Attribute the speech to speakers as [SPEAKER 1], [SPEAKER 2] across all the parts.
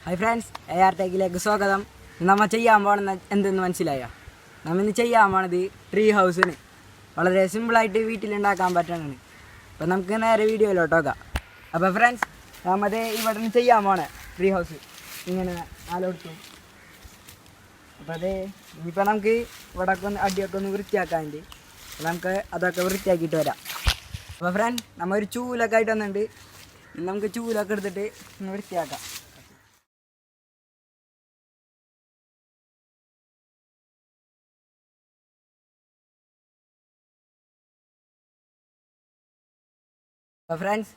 [SPEAKER 1] Hi friends, AR ടെക്കിലേക്ക് സ്വാഗതം. നമ്മൾ ചെയ്യാൻ പോകുന്ന എന്തെന്ന് മനസ്സിലായോ? നമ്മൾ ഇന്ന് ചെയ്യാൻ പോണത് ട്രീ ഹൗസിന് വളരെ സിമ്പിളായിട്ട് വീട്ടിലുണ്ടാക്കാൻ പറ്റണതാണ്. അപ്പോൾ നമുക്ക് നേരെ വീഡിയോയിലോട്ട് നോക്കാം. അപ്പോൾ ഫ്രണ്ട്സ്, നമ്മത് ഇവിടെ നിന്ന് ചെയ്യാൻ പോണേ ട്രീ ഹൗസ് ഇങ്ങനെ ആലോചിച്ചു. അപ്പോൾ ഇനിയിപ്പോൾ നമുക്ക് ഇവിടെയൊക്കെ ഒന്ന് അടിയൊക്കെ ഒന്ന് വൃത്തിയാക്കാനുണ്ട്. നമുക്ക് അതൊക്കെ വൃത്തിയാക്കിയിട്ട് വരാം. അപ്പോൾ ഫ്രണ്ട്, നമ്മൾ ഒരു ചൂലൊക്കെ ആയിട്ട് വന്നിട്ടുണ്ട്. നമുക്ക് ചൂലൊക്കെ എടുത്തിട്ട് ഒന്ന് വൃത്തിയാക്കാം. അപ്പോൾ ഫ്രണ്ട്സ്,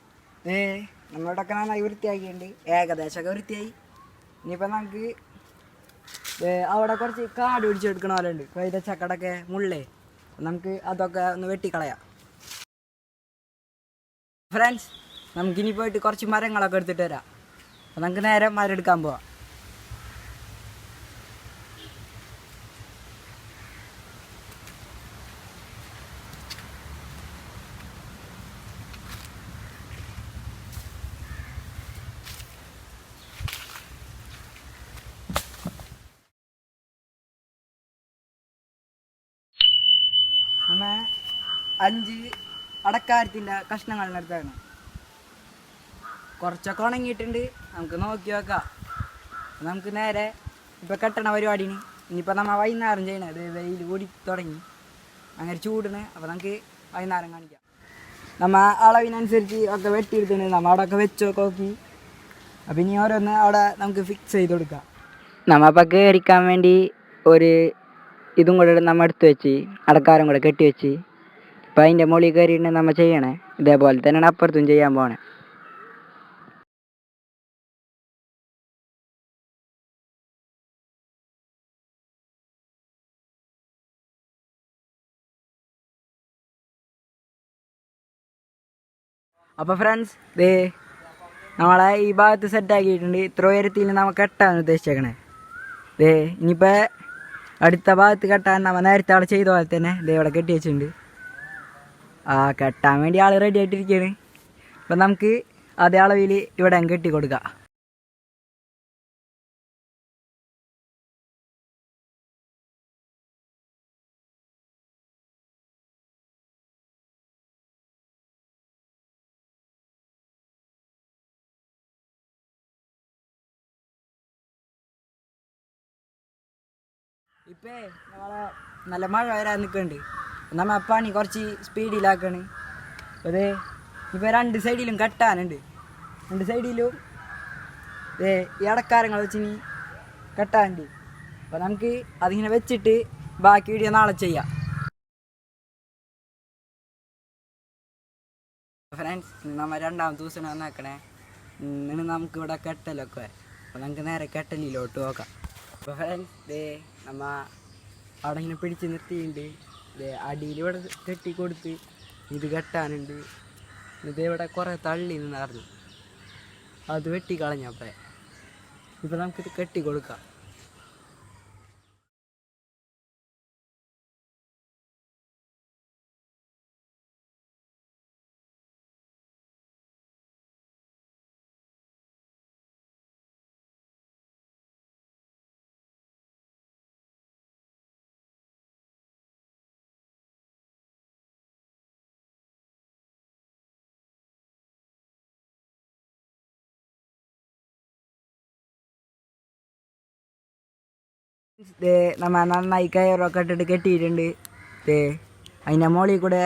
[SPEAKER 1] നമ്മളോടൊക്കെ നന്നായി വൃത്തിയാക്കിയിട്ടുണ്ട്. ഏകദേശമൊക്കെ വൃത്തിയായി. ഇനിയിപ്പോൾ നമുക്ക് അവിടെ കുറച്ച് കാട് പിടിച്ചെടുക്കണ പോലെ ഉണ്ട്. കൈതച്ചക്കടൊക്കെ മുള്ളേ, നമുക്ക് അതൊക്കെ ഒന്ന് വെട്ടിക്കളയാം. ഫ്രണ്ട്സ്, നമുക്കിനി പോയിട്ട് കുറച്ച് മരങ്ങളൊക്കെ എടുത്തിട്ട് വരാം. അപ്പോൾ നമുക്ക് നേരെ മരം എടുക്കാൻ പോവാം. നമ്മൾ 5 അടക്കാരത്തിൻ്റെ കഷ്ണങ്ങളിനടുത്താണ്. കുറച്ചൊക്കെ ഉണങ്ങിയിട്ടുണ്ട്. നമുക്ക് നോക്കി വെക്കാം. നമുക്ക് നേരെ ഇപ്പോൾ കെട്ടണ പരിപാടിന് ഇനിയിപ്പോൾ നമ്മൾ വൈകുന്നേരം ചെയ്യണത്. വെയിൽ കൂടി തുടങ്ങി, അങ്ങനെ ചൂടിന്. അപ്പോൾ നമുക്ക് വൈകുന്നേരം കാണിക്കാം. നമ്മൾ അളവിനനുസരിച്ച് ഒക്കെ വെട്ടിയെടുത്തിന് നമ്മൾ അവിടെയൊക്കെ വെച്ചൊക്കെ നോക്കി. അപ്പം ഇനി ഓരോന്ന് അവിടെ നമുക്ക് ഫിക്സ് ചെയ്ത് കൊടുക്കാം. നമ്മപ്പോൾ കയറിക്കാൻ വേണ്ടി ഒരു ഇതും കൂടെ നമ്മൾ എടുത്ത് വെച്ച് അടക്കാരം കൂടെ കെട്ടി വെച്ച് ഇപ്പം അതിൻ്റെ മുകളിൽ കയറിയിട്ട് നമ്മൾ ചെയ്യണേ. ഇതേപോലെ തന്നെയാണ് അപ്പുറത്തും ചെയ്യാൻ പോണേ. അപ്പോൾ ഫ്രണ്ട്സ്, നമ്മളെ ഈ ഭാഗത്ത് സെറ്റാക്കിയിട്ടുണ്ട്. ഇത്ര ഉയരത്തിൽ നമ്മൾ കെട്ടാൻ ഉദ്ദേശിച്ചേക്കണേ. ഇനിയിപ്പോൾ അടുത്ത ഭാഗത്ത് കെട്ടാൻ നമ്മൾ നേരത്തെ അവിടെ ചെയ്ത പോലെ തന്നെ ഇവിടെ കെട്ടി വെച്ചിട്ടുണ്ട്. കെട്ടാൻ വേണ്ടി ആൾ റെഡി ആയിട്ടിരിക്കുകയാണ്. അപ്പം നമുക്ക് അതേ അളവിൽ ഇവിടെ കെട്ടി കൊടുക്കാം. ഇപ്പേ നമ്മളെ നല്ല മഴ വരാൻ നിൽക്കുന്നുണ്ട്. നമ്മൾ പണി കുറച്ച് സ്പീഡിലാക്കാണ്. അപ്പോൾ ഇപ്പോൾ 2 സൈഡിലും കെട്ടാനുണ്ട്. 2 സൈഡിലും ഈ അടക്കാരങ്ങൾ വെച്ച് ഇനി കെട്ടാനുണ്ട്. അപ്പോൾ നമുക്ക് അതിങ്ങനെ വെച്ചിട്ട് ബാക്കി വീഡിയോ നാളെ ചെയ്യാം. ഫ്രണ്ട്സ്, നമ്മൾ 2ാമത്തെ ദിവസം വന്നേക്കണേ. ഇന്ന് നമുക്കിവിടെ കെട്ടലൊക്കെ. അപ്പോൾ നമുക്ക് നേരെ കെട്ടലിലോട്ട് നോക്കാം. അപ്പോൾ ഫ്രണ്ട്സ്, നമ്മ അവിടെ ഇങ്ങനെ പിടിച്ച് നിർത്തിയിട്ടുണ്ട്. അടിയിൽ ഇവിടെ കെട്ടി കൊടുത്ത് ഇത് കെട്ടാനുണ്ട്. ഇവിടെ കുറേ തള്ളി നിന്നായിരുന്നു, അത് വെട്ടിക്കളഞ്ഞപ്പോൾ. ഇപ്പോൾ നമുക്കിത് കെട്ടി കൊടുക്കാം. നമ്മൾ നന്നായി കയറൊക്കെ ഇട്ടിട്ട് കെട്ടിയിട്ടുണ്ട്. അതിൻ്റെ മുകളിൽ കൂടെ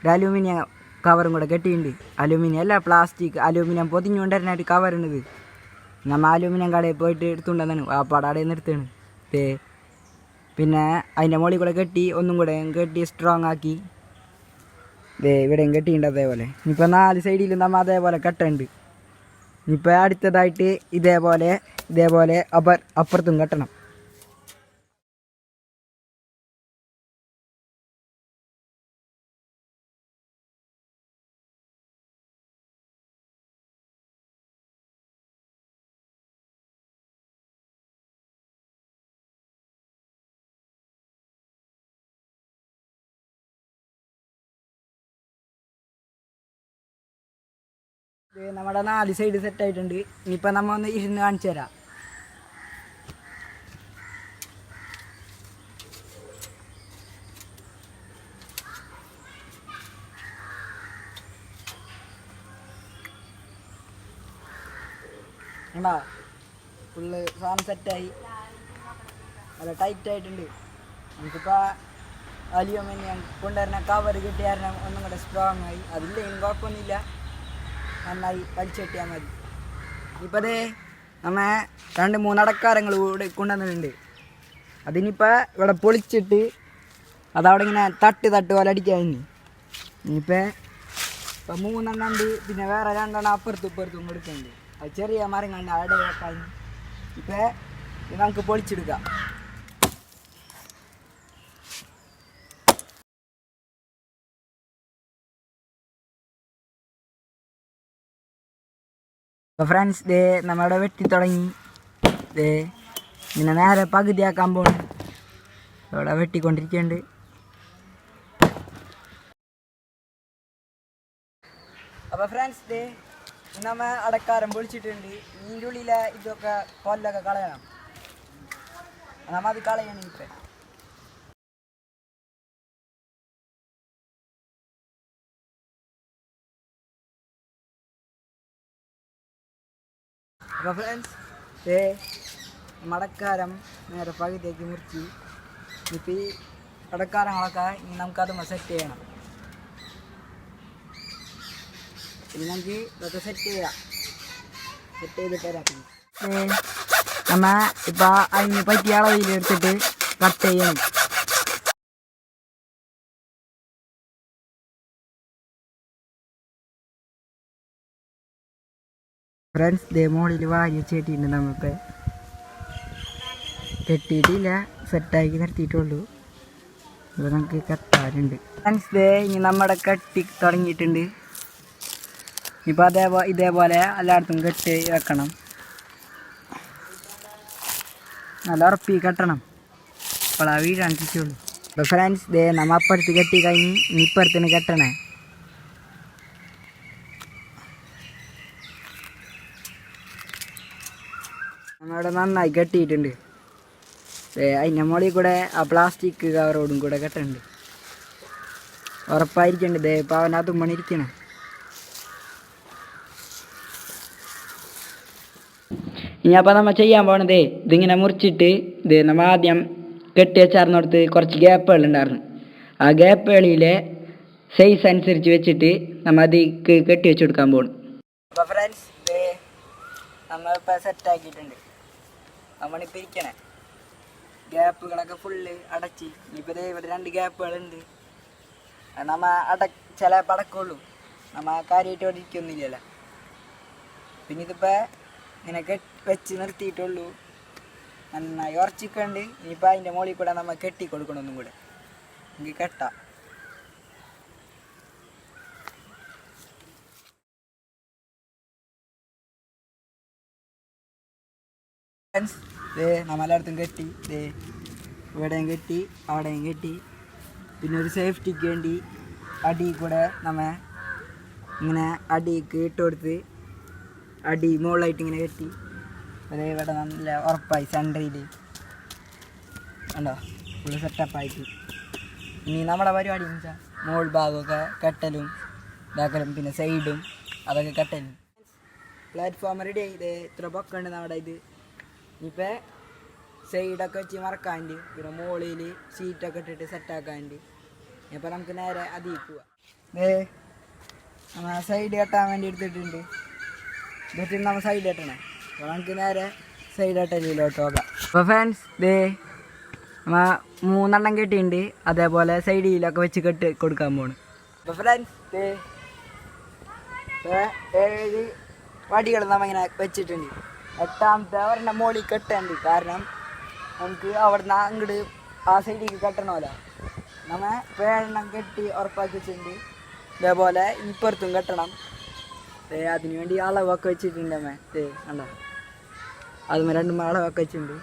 [SPEAKER 1] ഒരു അലൂമിനിയം കവറും കൂടെ കെട്ടിയിട്ടുണ്ട്. അലൂമിനിയം അല്ല, പ്ലാസ്റ്റിക്. അലൂമിനിയം പൊതിഞ്ഞുകൊണ്ടിരുന്നായിട്ട് കവറുണ്ട്. നമ്മൾ അലൂമിനിയം കടയിൽ പോയിട്ട് എടുത്തുകൊണ്ടാണ് പാടാടെ നിർത്തുകയാണ്. പിന്നെ അതിൻ്റെ മുകളിൽ കൂടെ കെട്ടി ഒന്നും കൂടെ കെട്ടി സ്ട്രോങ് ആക്കി ഇവിടെയും കെട്ടിയിട്ടുണ്ട്. അതേപോലെ ഇനിയിപ്പോൾ 4 സൈഡിലും നമ്മൾ അതേപോലെ കെട്ടുണ്ട്. ഇനിയിപ്പോൾ അടുത്തതായിട്ട് ഇതേപോലെ അപ്പുറത്തും കെട്ടണം. നമ്മുടെ 4 സൈഡ് സെറ്റായിട്ടുണ്ട്. ഇനിയിപ്പോൾ നമ്മൾ ഒന്ന് ഇരുന്ന് കാണിച്ചു തരാം. കണ്ടാ ഫുള്ള് സാധനം സെറ്റായി നല്ല ടൈറ്റായിട്ടുണ്ട്. നമുക്കിപ്പോൾ അലിയോമിനി കൊണ്ടുവരുന്ന കവർ കിട്ടിയ കാരണം ഒന്നും കൂടെ സ്ട്രോങ് ആയി. അതില്ലെങ്കിലും കുഴപ്പമൊന്നുമില്ല, നന്നായി വലിച്ചെട്ടിയാൽ മതി. ഇപ്പം അതേ നമ്മ 2-3 അടക്കാരങ്ങൾ കൂടെ കൊണ്ടുവന്നിട്ടുണ്ട്. അതിനിപ്പോൾ ഇവിടെ പൊളിച്ചിട്ട് അതവിടെ ഇങ്ങനെ തട്ട് പോലെ അടിക്കാൻ ഇനിയിപ്പോൾ 3 ഉണ്ട്. പിന്നെ വേറെ 2 അപ്പുറത്തും ഇപ്പുറത്തും കൊടുക്കുന്നുണ്ട്. അത് ചെറിയ മരങ്ങളുടെ അവിടെ വെക്കാൻ. ഇപ്പം ഇത് നമുക്ക് പൊളിച്ചെടുക്കാം. അപ്പോൾ ഫ്രണ്ട്സ് ദേ നമ്മളിവിടെ വെട്ടി തുടങ്ങി. ദേ ഇങ്ങനെ നേരെ പകുതിയാക്കാൻ പോകണം. ഇവിടെ വെട്ടിക്കൊണ്ടിരിക്കുന്നുണ്ട്. അപ്പോൾ ഫ്രണ്ട്സ് ദേ നമ്മ അടക്കാരം പൊളിച്ചിട്ടുണ്ട്. ഇതിൻ്റെ ഉള്ളിലെ ഇതൊക്കെ കൊല്ലൊക്കെ കളയണം. നമ്മ അത് കളയണം. ഇപ്പം അപ്പോൾ ഫ്രണ്ട്സ് ദേ മടക്കാരം നേരെ പകുതിയാക്കി മുറിച്ച്. ഇപ്പം ഈ അടക്കാരങ്ങളൊക്കെ ഇനി നമുക്കത് സെറ്റ് ചെയ്യണം. ഇനി നമുക്ക് ഇതൊക്കെ സെറ്റ് ചെയ്തിട്ട് തരാം. നമ്മ ഇപ്പം അതിന് പറ്റിയ അളവിലെടുത്തിട്ട് കട്ട് ചെയ്യണം. ഫ്രണ്ട്സ് ദേ മോളിൽ വാരി വെച്ചിട്ടുണ്ട്. നമ്മളിപ്പോൾ കെട്ടിയിട്ടില്ല, സെറ്റാക്കി നിർത്തിയിട്ടുള്ളൂ. ഇപ്പോൾ നമുക്ക് കെട്ടാറുണ്ട്. ഫ്രണ്ട്സ് ദേ ഇനി നമ്മുടെ കെട്ടി തുടങ്ങിയിട്ടുണ്ട്. ഇപ്പോൾ ഇതേപോലെ എല്ലായിടത്തും കെട്ടി വെക്കണം. നല്ല ഉറപ്പി കെട്ടണം. അപ്പോൾ ആ വീടാണ് കിട്ടുള്ളൂ. അപ്പോൾ ഫ്രണ്ട്സ് ദേ നമ്മൾ അപ്പുറത്ത് കെട്ടി കഴിഞ്ഞ് ഇനി ഇപ്പുറത്തിന് കെട്ടണേ. നമ്മളിവിടെ നന്നായി കെട്ടിയിട്ടുണ്ട്. അതിൻ്റെ മുകളിൽ കൂടെ ആ പ്ലാസ്റ്റിക് കവറോടും കൂടെ കെട്ടുണ്ട്. ഉറപ്പായിരിക്കണ്ട്. ദേ ഇപ്പോൾ അവനകത്തും പണിയിരിക്കണം. ഇനി അപ്പോൾ നമ്മൾ ചെയ്യാൻ പോകണതേ ഇതിങ്ങനെ മുറിച്ചിട്ട് ഇത് നമ്മൾ ആദ്യം കെട്ടി വെച്ചാർന്നോടത്ത് കുറച്ച് ഗ്യാപ്പുകൾ ഉണ്ടായിരുന്നു. ആ ഗ്യാപ്പുകളിലെ സൈസ് അനുസരിച്ച് വെച്ചിട്ട് നമ്മൾ അതിക്ക് കെട്ടി വെച്ച് കൊടുക്കാൻ പോകണം. അപ്പോൾ ഫ്രണ്ട്സ് ഇത് നമ്മളിപ്പോൾ സെറ്റാക്കിയിട്ടുണ്ട്. നമ്മളിപ്പോൾ ഇരിക്കണേ ഗ്യാപ്പുകളൊക്കെ ഫുള്ള് അടച്ച്. ഇനിയിപ്പോൾ ഇവിടെ 2 ഗ്യാപ്പുകളുണ്ട്. നമ്മൾ ചില പടക്കമുള്ളൂ, നമ്മൾ കാര്യമായിട്ട് ഇവിടെ ഇരിക്കൊന്നുമില്ലല്ലോ. പിന്നെ ഇതിപ്പോൾ ഇങ്ങനെ വെച്ച് നിർത്തിയിട്ടുള്ളൂ. നന്നായി ഉറച്ചിക്കണ്ട്. ഇനിയിപ്പോൾ അതിൻ്റെ മുകളിൽ കൂടെ നമ്മൾ കെട്ടി കൊടുക്കണമൊന്നും കൂടെ. എനിക്ക് കെട്ടാം. ഫ്രണ്ട്സ് ദേ നമ്മളെല്ലായിടത്തും കെട്ടി. ദേ ഇവിടെയും കെട്ടി, അവിടെയും കെട്ടി. പിന്നെ ഒരു സേഫ്റ്റിക്ക് വേണ്ടി അടിയിൽ കൂടെ നമ്മൾ ഇങ്ങനെ അടിക്ക് ഇട്ട് കൊടുത്ത് അടി മുകളിലായിട്ട് ഇങ്ങനെ കെട്ടി. അതേ ഇവിടെ നല്ല ഉറപ്പായി സെൻറ്ററിൽ ഉണ്ടോ ഫുള്ള് സെറ്റപ്പായിട്ട്. ഇനി നമ്മുടെ പരിപാടി എന്ന് വെച്ചാൽ മോൾ ഭാഗമൊക്കെ കെട്ടലും ഇതാക്കലും പിന്നെ സൈഡും അതൊക്കെ കെട്ടലും. പ്ലാറ്റ്ഫോം റെഡി ആയി. ഇത് ഇത്ര പൊക്കമുണ്ട് നമ്മുടെ ഇത്. ഇനിയിപ്പോൾ സൈഡൊക്കെ വെച്ച് മറക്കാണ്ട് പിന്നെ മുകളിൽ ഷീറ്റൊക്കെ ഇട്ടിട്ട് സെറ്റാക്കാണ്ട്. ഇപ്പോൾ നമുക്ക് നേരെ അതിൽ പോവാം. നമ്മൾ സൈഡ് കെട്ടാൻ വേണ്ടി എടുത്തിട്ടുണ്ട്. എന്നിട്ട് നമ്മൾ സൈഡ് കെട്ടണേ. അപ്പോൾ നമുക്ക് നേരെ സൈഡ് കെട്ടലിലോട്ട് പോകാം. അപ്പോൾ ഫ്രണ്ട്സ് ദേ നമ്മൾ 3 എണ്ണം കെട്ടിയിട്ടുണ്ട്. അതേപോലെ സൈഡിലൊക്കെ വെച്ച് കെട്ടി കൊടുക്കാൻ പോണ്. അപ്പോൾ ഫ്രണ്ട്സ് ദേ 7 വടികൾ നമ്മൾ ഇങ്ങനെ വെച്ചിട്ടുണ്ട്. 8ാമത്തെ ഒരെണ്ണം മോളിൽ കെട്ടുണ്ട്. കാരണം നമുക്ക് അവിടെ നിന്ന് അങ്ങോട്ട് ആ സൈഡിലേക്ക് കെട്ടണമല്ലോ. നമ്മൾ 7 കെട്ടി ഉറപ്പാക്കി വെച്ചിട്ടുണ്ട്. ഇതേപോലെ ഇപ്പുറത്തും കെട്ടണം. അതിന് വേണ്ടി അളവൊക്കെ വെച്ചിട്ടുണ്ട്. അമ്മ കണ്ടോ അതുമ്മ 2 അളവൊക്കെ വെച്ചിട്ടുണ്ട്.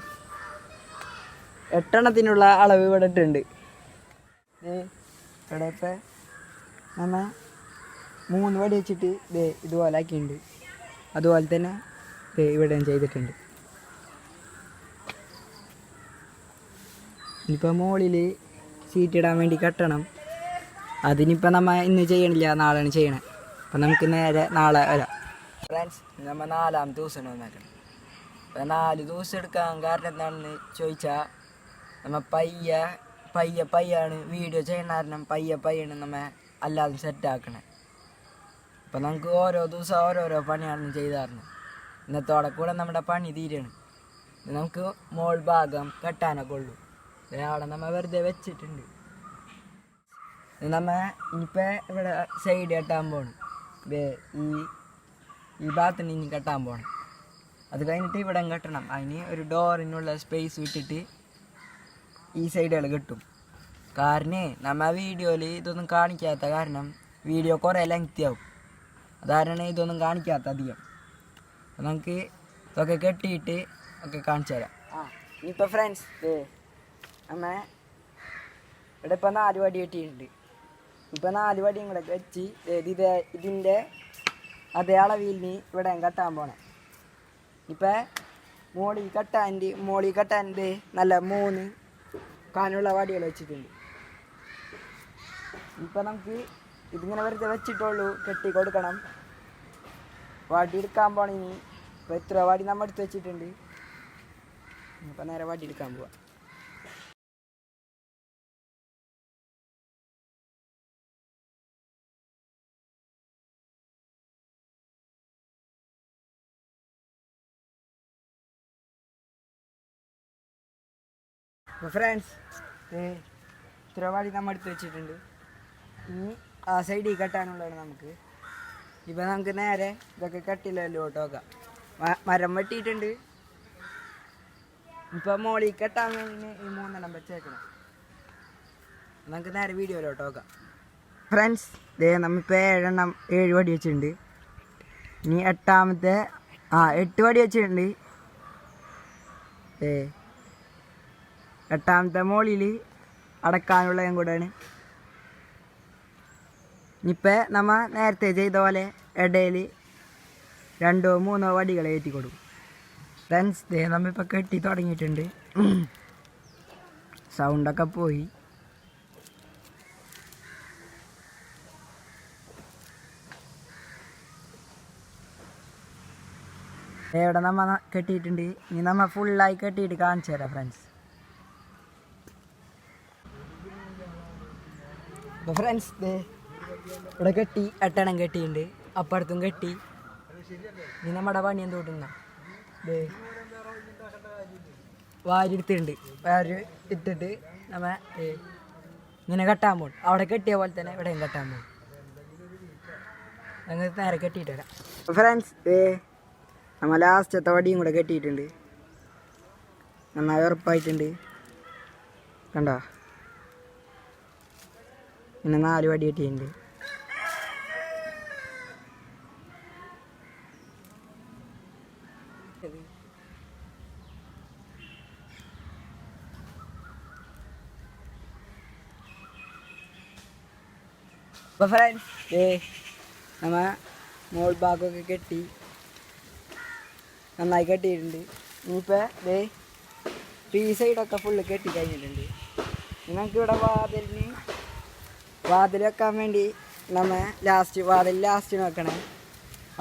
[SPEAKER 1] 8 എണ്ണത്തിനുള്ള അളവ് ഇവിടെ ഇട്ടുണ്ട്. ഇവിടെ ഇപ്പം നമ്മൾ 3 വടി വെച്ചിട്ട് ഇതുപോലെ ആക്കിയിട്ടുണ്ട്. അതുപോലെ തന്നെ ഇവിടെയും ചെയ്തിട്ടുണ്ട്. ഇനിയിപ്പോൾ മുകളിൽ ഷീറ്റ് ഇടാൻ വേണ്ടി കെട്ടണം. അതിനിപ്പോൾ നമ്മൾ ഇന്ന് ചെയ്യണില്ല, നാളെയാണ് ചെയ്യണേ. അപ്പം നമുക്ക് നേരെ നാളെ വരാം. ഫ്രണ്ട്സ് നമ്മൾ 4ാമത്തെ ദിവസമാണ് വന്നേക്കണം. 4 ദിവസം എടുക്കാൻ കാരണം എന്താണെന്ന് ചോദിച്ചാൽ നമ്മൾ പയ്യാണ് വീഡിയോ ചെയ്യുന്ന കാരണം പയ്യാണ് നമ്മൾ അല്ലാതെ സെറ്റാക്കണേ. അപ്പം നമുക്ക് ഓരോ ദിവസം ഓരോരോ പണിയാണ് ചെയ്തായിരുന്നു. ഇന്നത്തോടെ കൂടെ നമ്മുടെ പണി തീരാണ്. നമുക്ക് മോൾ ഭാഗം കെട്ടാനൊക്കെ ഉള്ളൂ. അവിടെ നമ്മൾ വെറുതെ വെച്ചിട്ടുണ്ട്. നമ്മൾ ഇനിയിപ്പോൾ ഇവിടെ സൈഡ് കെട്ടാൻ പോകണം. ഈ ഭാഗത്തിന് ഇനി കെട്ടാൻ പോകണം. അത് കഴിഞ്ഞിട്ട് ഇവിടെ കെട്ടണം. അതിന് ഒരു ഡോറിനുള്ള സ്പേസ് വിട്ടിട്ട് ഈ സൈഡുകൾ കിട്ടും. കാരണം നമ്മൾ വീഡിയോയിൽ ഇതൊന്നും കാണിക്കാത്ത കാരണം വീഡിയോ കുറേ ലെങ്തി ആവും. അതാണ് ഇതൊന്നും കാണിക്കാത്ത അധികം. അപ്പം നമുക്ക് ഇതൊക്കെ കെട്ടിയിട്ട് ഒക്കെ കാണിച്ചു തരാം. ഇനിയിപ്പോൾ ഫ്രണ്ട്സ് നമ്മ ഇവിടെ ഇപ്പോൾ 4 വടി കെട്ടിയിട്ടുണ്ട്. ഇപ്പോൾ 4 വടിയും കൂടെ വെച്ച് ഇതിൻ്റെ അതേ അളവിൽ ഇവിടെ കെട്ടാൻ പോണേ. ഇപ്പം മോളി കെട്ടാൻ്റെ നല്ല 3 കാനുള്ള വടികൾ വെച്ചിട്ടുണ്ട്. ഇപ്പം നമുക്ക് ഇതിങ്ങനെ വെറുതെ വെച്ചിട്ടുള്ളൂ, കെട്ടി കൊടുക്കണം. വടി എടുക്കാൻ പോണിനി. ഇപ്പോൾ എത്ര വടി നമ്മൾ എടുത്ത് വെച്ചിട്ടുണ്ട്. ഇപ്പം നേരെ വടി എടുക്കാൻ പോവാം. അപ്പോൾ ഫ്രണ്ട്സ് ഇത്ര വടി നമ്മൾ എടുത്ത് വെച്ചിട്ടുണ്ട്. ഇനി ആ സൈഡിൽ കെട്ടാനുള്ളതാണ് നമുക്ക്. ഇപ്പം നമുക്ക് നേരെ ഇതൊക്കെ കെട്ടില്ലല്ലോ നോക്കാം. മരം വെട്ടിയിട്ടുണ്ട്. ഇപ്പം മോളിൽ കെട്ടാൻ വേണ്ടി ഈ 3 വെച്ചേക്കണം. നമുക്ക് നേരെ വീഡിയോയിലോട്ട് നോക്കാം. ഫ്രണ്ട്സ് നമ്മളിപ്പോൾ 7 വടി വെച്ചിട്ടുണ്ട്. ഇനി 8 വടി വെച്ചിട്ടുണ്ട്. 8ാമത്തെ മോളിൽ അടക്കാനുള്ളതും കൂടെയാണ്. ഇനിയിപ്പോൾ നമ്മൾ നേരത്തെ ചെയ്ത പോലെ ഇടയിൽ 2 or 3 വടികൾ കയറ്റി കൊടുക്കും. ഫ്രണ്ട്സ് നമ്മളിപ്പോൾ കെട്ടി തുടങ്ങിയിട്ടുണ്ട്. സൗണ്ടൊക്കെ പോയി. ഇവിടെ നമ്മൾ കെട്ടിയിട്ടുണ്ട്. ഇനി നമ്മൾ ഫുള്ളായി കെട്ടിയിട്ട് കാണിച്ചു തരാം ഫ്രണ്ട്സ്. അപ്പോൾ ഫ്രണ്ട്സ് ഇവിടെ കെട്ടി 8 കെട്ടിയിട്ടുണ്ട്. അപ്പുറത്തും കെട്ടി. ഇനി നമ്മുടെ പണി എന്തോട്ടുന്ന വാരി എടുത്തിട്ടുണ്ട്. വാരി ഇട്ടിട്ട് നമ്മൾ ഇങ്ങനെ കെട്ടാൻ പോകും. അവിടെ കെട്ടിയ പോലെ തന്നെ ഇവിടെയും കെട്ടാൻ പോകും. ഞങ്ങൾ നേരെ കെട്ടിയിട്ട് വരാം. ഫ്രണ്ട്സ് നമ്മൾ ലാസ്റ്റത്തെ വടിയും കൂടെ കെട്ടിയിട്ടുണ്ട്. നന്നായി ഉറപ്പായിട്ടുണ്ട്. കണ്ടോ? പിന്നെ 4 വടി കെട്ടിയിട്ടുണ്ട്. അപ്പോൾ ഫ്രണ്ട്സ് നമ്മൾ മോൾ ഭാഗമൊക്കെ കെട്ടി നന്നായി കെട്ടിയിട്ടുണ്ട്. ഇനിയിപ്പോൾ ഈ സൈഡൊക്കെ ഫുള്ള് കെട്ടി കഴിഞ്ഞിട്ടുണ്ട്. നമുക്കിവിടെ വാതിൽ വെക്കാൻ വേണ്ടി നമ്മൾ ലാസ്റ്റിന് വെക്കണേ.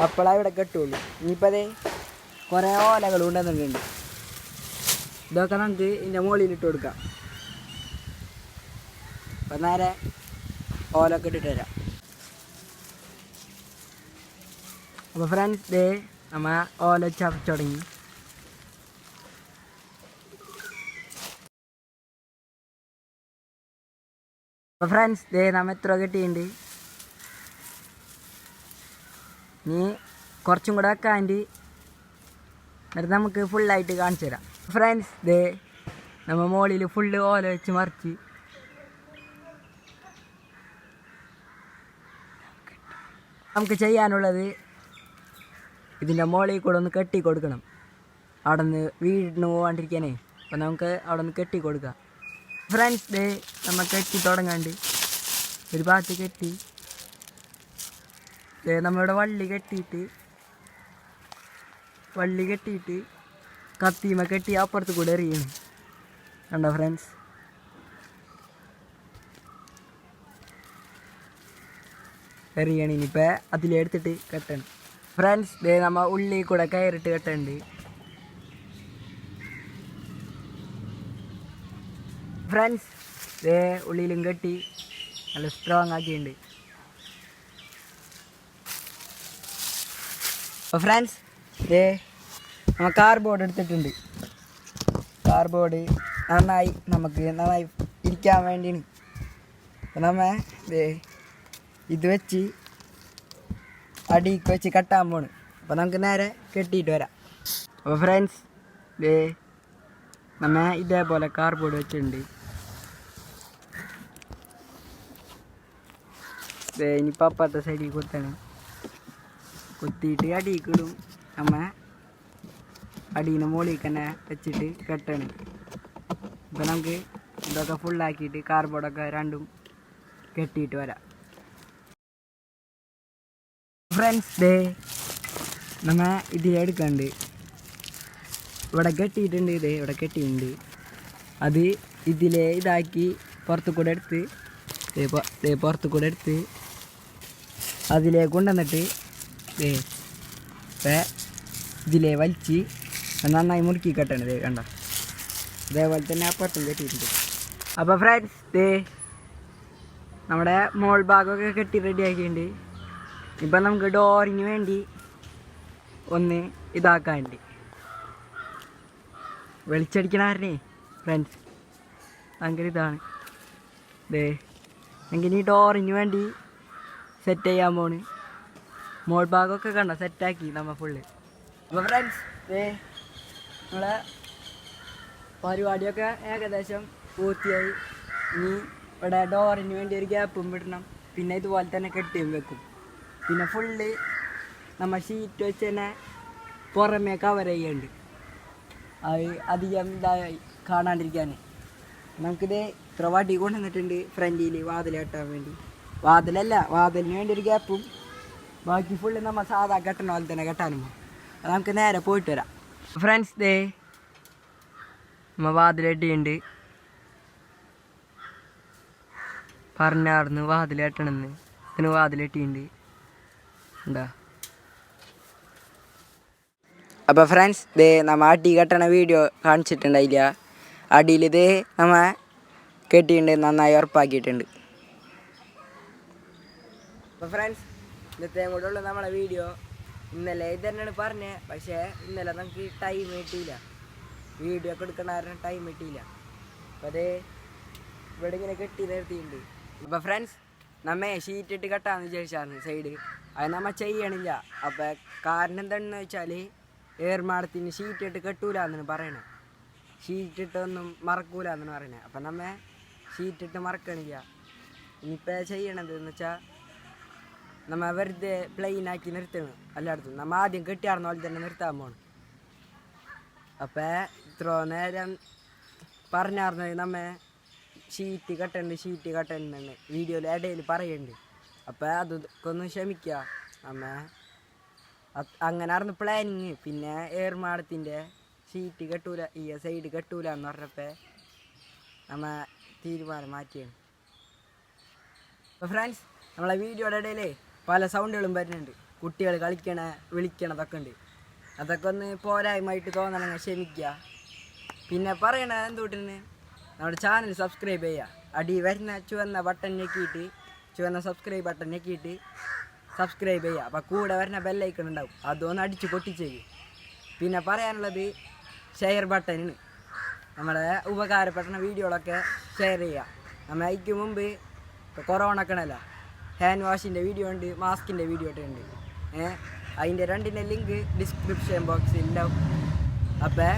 [SPEAKER 1] അപ്പോഴാണ് ഇവിടെ കെട്ടുള്ളൂ. ഇനിയിപ്പോൾ കുറേ ഓലകൾ ഉണ്ടെന്നുണ്ട്. ഇതൊക്കെ നമുക്ക് ഇതിൻ്റെ മുകളിലിട്ട് കൊടുക്കാം. അപ്പം നേരെ ഓലൊക്കെ ഇട്ടിട്ട് വരാം. അപ്പോൾ ഫ്രണ്ട്സ് നമ്മൾ ഓല ചതച്ച് തുടങ്ങി. അപ്പോൾ ഫ്രണ്ട്സ് നമ്മൾ എത്ര കെട്ടിയിട്ടുണ്ട്. ഇനി കുറച്ചും കൂടെ വെക്കാണ്ട് എന്നിട്ട് നമുക്ക് ഫുള്ളായിട്ട് കാണിച്ചു തരാം. ഫ്രണ്ട്സ് നമ്മൾ മുകളിൽ ഫുള്ള് ഓല വെച്ച് മറിച്ച് നമുക്ക് ചെയ്യാനുള്ളത് ഇതിൻ്റെ മുകളിൽ കൂടെ ഒന്ന് കെട്ടി കൊടുക്കണം. അവിടെ നിന്ന് വീടിന് പോകാണ്ടിരിക്കാനേ. അപ്പം നമുക്ക് അവിടെ നിന്ന് കെട്ടി കൊടുക്കാം. ഫ്രണ്ട്സ് നമ്മൾ കെട്ടി തുടങ്ങാണ്ട് ഒരു ഭാഗത്ത് കെട്ടി നമ്മളിവിടെ വള്ളി കെട്ടിയിട്ട് കത്തിമ കെട്ടി അപ്പുറത്ത് കൂടെ എറിയണം. കണ്ടോ ഫ്രണ്ട്സ്? എറിയണം. ഇനിയിപ്പോൾ അതിലെടുത്തിട്ട് കെട്ടണം. ഫ്രണ്ട്സ് നമ്മൾ ഉള്ളിൽ കൂടെ കയറിട്ട് കെട്ടുന്നുണ്ട്. ഫ്രണ്ട്സ് ഇതേ ഉള്ളിലും കെട്ടി നല്ല സ്ട്രോങ് ആക്കിയിട്ടുണ്ട്. അപ്പോൾ ഫ്രണ്ട്സ് ഇതേ നമ്മൾ കാർബോർഡ് എടുത്തിട്ടുണ്ട്. കാർബോർഡ് നമുക്ക് നന്നായി ഇരിക്കാൻ വേണ്ടിയാണ്. അപ്പോൾ നമ്മൾ ഇത് വെച്ച് അടിക്ക് വെച്ച് കെട്ടാൻ പോണ്. അപ്പോൾ നമുക്ക് നേരെ കെട്ടിയിട്ട് വരാം. അപ്പോൾ ഫ്രണ്ട്സ് നമ്മ ഇതേപോലെ കാർബോർഡ് വെച്ചിട്ടുണ്ട്. ഇനിയിപ്പോൾ അപ്പുറത്തെ സൈഡിൽ കുത്തണം. കുത്തിയിട്ട് അടിക്കിടും. നമ്മ അടീന്ന് മുകളിൽ തന്നെ വെച്ചിട്ട് കെട്ടണം. അപ്പോൾ നമുക്ക് ഇതൊക്കെ ഫുള്ളാക്കിയിട്ട് കാർബോർഡൊക്കെ രണ്ടും കെട്ടിയിട്ട് വരാം. ഫ്രണ്ട്സ് നമ്മ ഇതിലെടുക്കുന്നുണ്ട്. ഇവിടെ കെട്ടിയിട്ടുണ്ട്. ഇവിടെ കെട്ടിയിട്ടുണ്ട്. അത് ഇതിലെ ഇതാക്കി പുറത്തു കൂടെ എടുത്ത് അതിലേ കൊണ്ടുവന്നിട്ട് ഇതിലെ വലിച്ച് നന്നായി മുറുക്കി കെട്ടണത് കണ്ട. അതേപോലെ തന്നെ അപ്പുറത്തും കെട്ടിയിട്ടുണ്ട്. അപ്പോൾ ഫ്രണ്ട്സ് നമ്മുടെ മോൾ ഭാഗമൊക്കെ കെട്ടി റെഡിയാക്കിയിട്ടുണ്ട്. ഇപ്പം നമുക്ക് ഡോറിന് വേണ്ടി ഒന്ന് ഇതാക്കാനുണ്ട്. വെളിച്ചടിക്കണേ ഫ്രണ്ട്സ് ഭയങ്കര ഇതാണ്. എങ്കിൽ ഈ ഡോറിന് വേണ്ടി സെറ്റ് ചെയ്യാൻ പോണ്. മോൾ ഭാഗമൊക്കെ കണ്ട സെറ്റാക്കി നമ്മൾ ഫുള്ള്. അപ്പോൾ ഫ്രണ്ട്സ് നമ്മളെ പരിപാടിയൊക്കെ ഏകദേശം പൂർത്തിയായി. ഇനി ഇവിടെ ഡോറിന് വേണ്ടി ഒരു ഗ്യാപ്പും വിടണം. പിന്നെ ഇതുപോലെ തന്നെ കെട്ടിയും വെക്കും. പിന്നെ ഫുള്ള് നമ്മൾ ഷീറ്റ് വെച്ച് തന്നെ പുറമേ കവർ ചെയ്യുന്നുണ്ട്. അത് അധികം ഇതായി കാണാണ്ടിരിക്കാൻ. നമുക്കിത് ഇത്ര വടി കൊണ്ടുവന്നിട്ടുണ്ട് ഫ്രണ്ടിൽ വാതിൽ കെട്ടാൻ വേണ്ടി. വാതിലിന് വേണ്ടി ഒരു ഗ്യാപ്പും ബാക്കി ഫുള്ള് നമ്മൾ സാധാ കെട്ടണ പോലെ തന്നെ കെട്ടാനും. അത് നമുക്ക് നേരെ പോയിട്ട് വരാം. ഫ്രണ്ട്സ് നമ്മൾ വാതിൽ കെട്ടിയുണ്ട്. പറഞ്ഞാർന്ന് വാതിൽ കെട്ടണമെന്ന്. ഇതിന് വാതിൽ കെട്ടിയുണ്ട് എന്താ. അപ്പോൾ ഫ്രണ്ട്സ് നമ്മൾ അടി കെട്ടണ വീഡിയോ കാണിച്ചിട്ടുണ്ടായില്ല. അടിയിൽ നമ്മ കെട്ടിയിട്ടുണ്ട്. നന്നായി ഉറപ്പാക്കിയിട്ടുണ്ട്. അപ്പോൾ ഫ്രണ്ട്സ് ഇന്നത്തെ കൂടെയുള്ള നമ്മളെ വീഡിയോ ഇന്നലെ ഇത് തന്നെയാണ് പറഞ്ഞത്. പക്ഷേ ഇന്നലെ നമുക്ക് ടൈം കിട്ടിയില്ല. വീഡിയോ ഒക്കെ എടുക്കണ കാരണം ടൈം കിട്ടിയില്ല. അപ്പോൾ ഇവിടെ ഇങ്ങനെ കെട്ടി നിർത്തിയിട്ടുണ്ട്. അപ്പോൾ ഫ്രണ്ട്സ് നമ്മെ ഷീറ്റ് ഇട്ട് കെട്ടാന്ന് വിചാരിച്ചായിരുന്നു സൈഡ്. അത് നമ്മൾ ചെയ്യണില്ല. അപ്പോൾ കാരണം എന്താണെന്ന് വെച്ചാൽ ഏർമാടത്തിന് ഷീറ്റ് ഇട്ട് കെട്ടൂല എന്നാണ് പറയണത്. ഷീറ്റ് ഇട്ടൊന്നും മറക്കൂല എന്നാണ് പറയണത്. അപ്പം നമ്മ ഷീറ്റ് ഇട്ട് മറക്കണില്ല. ഇനിയിപ്പോൾ ചെയ്യണത് എന്ന് വെച്ചാൽ നമ്മൾ വെറുതെ പ്ലെയിനാക്കി നിർത്തണം എല്ലായിടത്തും. നമ്മൾ ആദ്യം കെട്ടിയാർന്ന പോലെ തന്നെ നിർത്താൻ പോകണം. അപ്പോൾ ഇത്ര നേരം പറഞ്ഞാർന്നത് നമ്മ ഷീറ്റ് കെട്ടണ്ടെന്ന് വീഡിയോയിൽ ഇടയിൽ പറയുന്നുണ്ട്. അപ്പോൾ അതൊക്കെ ഒന്ന് ക്ഷമിക്കുക. നമ്മ അങ്ങനെ ആയിരുന്നു പ്ലാനിങ്. പിന്നെ ഏർമാടത്തിൻ്റെ ഷീറ്റ് കെട്ടൂല, ഈ സൈഡ് കെട്ടൂല എന്ന് പറഞ്ഞപ്പോൾ നമ്മ തീരുമാനം മാറ്റിയാണ്. അപ്പോൾ ഫ്രണ്ട്സ് നമ്മളെ വീഡിയോയുടെ ഇടയിൽ പല സൗണ്ടുകളും വരുന്നുണ്ട്. കുട്ടികൾ വിളിക്കണതൊക്കെ ഉണ്ട്. അതൊക്കെ ഒന്ന് പോരായ്മയായിട്ട് തോന്നണമെങ്കിൽ ക്ഷമിക്കുക. പിന്നെ പറയണ എന്തുകൊണ്ടിന് നമ്മുടെ ചാനൽ സബ്സ്ക്രൈബ് ചെയ്യുക. അടി വരുന്ന ചുവന്ന സബ്സ്ക്രൈബ് ബട്ടൺ ഞെക്കിയിട്ട് സബ്സ്ക്രൈബ് ചെയ്യുക. അപ്പോൾ കൂടെ വരുന്ന ബെല്ലൈക്കൺ ഉണ്ടാവും, അതൊന്ന് അടിച്ച് പൊട്ടിച്ചേക്കും. പിന്നെ പറയാനുള്ളത് ഷെയർ ബട്ടണിന് നമ്മുടെ ഉപകാരപ്പെടുന്ന വീഡിയോകളൊക്കെ ഷെയർ ചെയ്യുക. നമ്മൾ അതിക്ക് മുമ്പ് ഇപ്പോൾ കൊറോണ ഒക്കെ ഉണ്ടല്ലോ, ഹാൻഡ് വാഷിൻ്റെ വീഡിയോ ഉണ്ട്, മാസ്കിൻ്റെ വീഡിയോ ഒക്കെ ഉണ്ട്. അതിൻ്റെ രണ്ടിൻ്റെ ലിങ്ക് ഡിസ്ക്രിപ്ഷൻ ബോക്സിൽ ഉണ്ടാവും. അപ്പോൾ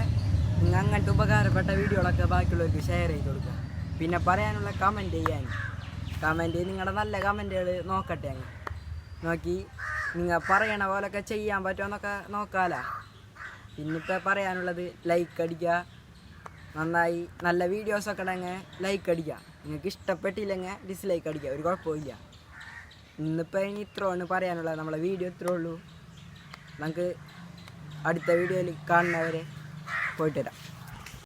[SPEAKER 1] നിങ്ങൾ അങ്ങനത്തെ ഉപകാരപ്പെട്ട വീഡിയോകളൊക്കെ ബാക്കിയുള്ളവർക്ക് ഷെയർ ചെയ്ത് കൊടുക്കുക. പിന്നെ പറയാനുള്ള കമൻറ്റ് നിങ്ങളുടെ നല്ല കമൻറ്റുകൾ നോക്കട്ടെ. അങ്ങ് നോക്കി നിങ്ങൾ പറയണ പോലൊക്കെ ചെയ്യാൻ പറ്റുമെന്നൊക്കെ നോക്കാമല്ലോ. പിന്നിപ്പോൾ പറയാനുള്ളത് ലൈക്ക് അടിക്കുക. നന്നായി നല്ല വീഡിയോസൊക്കെ ഉണ്ടെങ്കിൽ ലൈക്ക് അടിക്കുക. നിങ്ങൾക്ക് ഇഷ്ടപ്പെട്ടില്ലെങ്കിൽ ഡിസ്ലൈക്ക് അടിക്കുക, ഒരു കുഴപ്പമില്ല. ഇന്നിപ്പോൾ ഇനി ഇത്രയാണ് പറയാനുള്ളത്. നമ്മളെ വീഡിയോ ഇത്രേ ഉള്ളൂ. നമുക്ക് അടുത്ത വീഡിയോയിൽ കാണുന്നവരെ പോയിട്ട് വരാം.